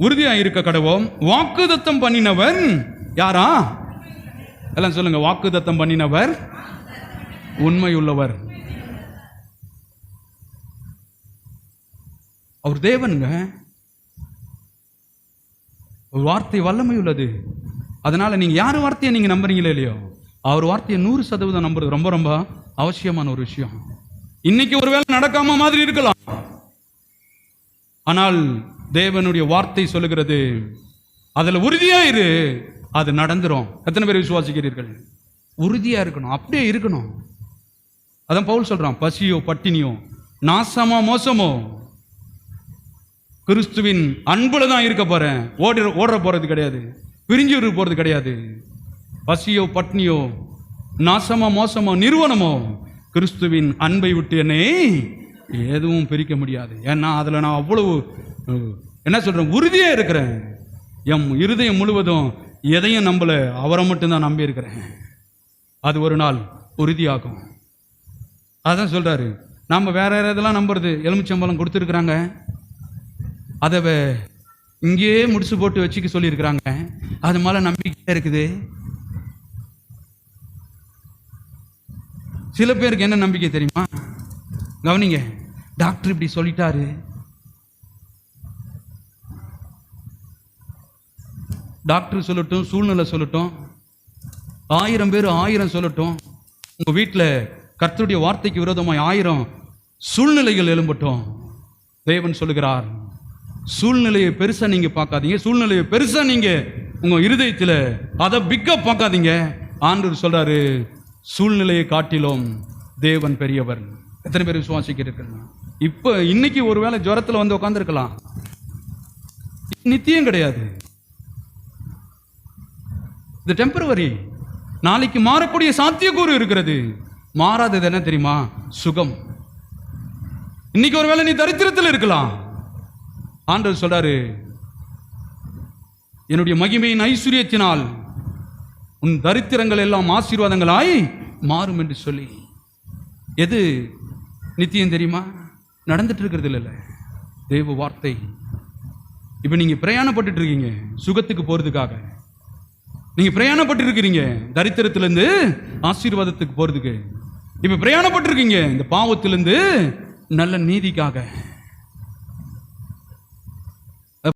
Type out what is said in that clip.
உறுதியா இருக்க கடவோம். வாக்குதத்தம் பண்ணினவர் யாரா? எல்லாம் சொல்லுங்க. வாக்குதத்தம் பண்ணினவர் உண்மையுள்ளவர். அவர் தேவனுங்க. வார்த்தை வல்லமை உள்ளது. அதனால நீங்க யார் வார்த்தையை நீங்க நம்புறீங்களோ இல்லையோ, அவர் வார்த்தையை 100% நம்புறது ரொம்ப ரொம்ப அவசியமான ஒரு விஷயம். இன்னைக்கு ஒருவேளை நடக்காம மாதிரி இருக்கலாம், ஆனால் தேவனுடைய வார்த்தை சொல்லுகிறது, அதுல உறுதியா இரு, அது நடந்துரும். எத்தனை பேர் விசுவாசிக்கிறீர்கள்? உறுதியா இருக்கணும், அப்படியே இருக்கணும். அதான் பவுல் சொல்றான், பசியோ பட்டினியோ நாசமோ மோசமோ கிறிஸ்துவின் அன்புல தான் இருக்க போறேன். ஓடுற போறது கிடையாது, பிரிஞ்சு போறது கிடையாது. பசியோ பட்னியோ நாசமோ மோசமோ நிறுவனமோ கிறிஸ்துவின் அன்பை விட்டு என்னை எதுவும் பிரிக்க முடியாது. ஏன்னா அதுல நான் அவ்வளவு என்ன சொல்றேன், உறுதியா இருக்கிறேன். எம் இருதயம் முழுவதும் எதையும் நம்பல, அவரை மட்டும்தான் நம்பி இருக்கிறேன். அது ஒரு நாள் உறுதியாகும். அதான் சொல்றாரு, நாம வேற இதெல்லாம் நம்புறது. எலுமிச்சம்பழம் கொடுத்துருக்குறாங்க, அதை இங்கேயே முடிச்சு போட்டு வச்சுக்க சொல்லியிருக்கிறாங்க, அது மேல நம்பிக்கை இருக்குது. சில பேருக்கு என்ன நம்பிக்கை தெரியுமா? கவனிங்க, டாக்டர் இப்படி சொல்லிட்டாரு, டாக்டர் சொல்லட்டும், சூழ்நிலை சொல்லட்டும், 1000 பேர் 1000 சொல்லட்டும், உங்க வீட்டில் கர்த்தருடைய வார்த்தைக்கு விரோதமாய் 1000 சூழ்நிலைகள் எழும்பட்டும். தேவன் சொல்லுகிறார், சூழ்நிலையை பெருசா நீங்க பார்க்காதீங்க, சூழ்நிலையை பெருசா நீங்க உங்க இருதயத்தில் அதை பிக்கப் பார்க்காதீங்க. ஆண்டவர் சொல்றாரு, சூழ்நிலையை காட்டிலும் தேவன் பெரியவர். எத்தனை பேர் விசுவாசிக்கிறீர்கள்? இப்ப இன்னைக்கு ஒருவேளை ஜுரத்துல வந்து உட்கார்ந்துருக்கலாம், நித்தியம் கிடையாது, இது டெம்பரவரி. நாளைக்கு மாறக்கூடிய சாத்தியக்கூறு இருக்கிறது. மாறாதது என்ன தெரியுமா? சுகம். இன்னைக்கு ஒருவேளை நீ தரித்திரத்தில் இருக்கலாம், ஆண்டவர் சொல்றாரு, என்னுடைய மகிமையின் ஐஸ்வர்யத்தினால் உன் தரித்திரங்கள் எல்லாம் ஆசீர்வாதங்களாய் மாறும் என்று சொல்லி. எது நித்தியம் தெரியுமா? நடந்துட்டு இருக்கிறது இல்ல, தேவ வார்த்தை. இப்ப நீங்க பிரயாணப்பட்டு இருக்கீங்க சுகத்துக்கு போறதுக்காக, நீங்க பிரயாணப்பட்டு இருக்கிறீங்க தரித்திரத்திலிருந்து ஆசீர்வாதத்துக்கு போறதுக்கு. இப்ப பிரயாணப்பட்டு இருக்கீங்க இந்த பாவத்திலிருந்து நல்ல நீதிக்காக.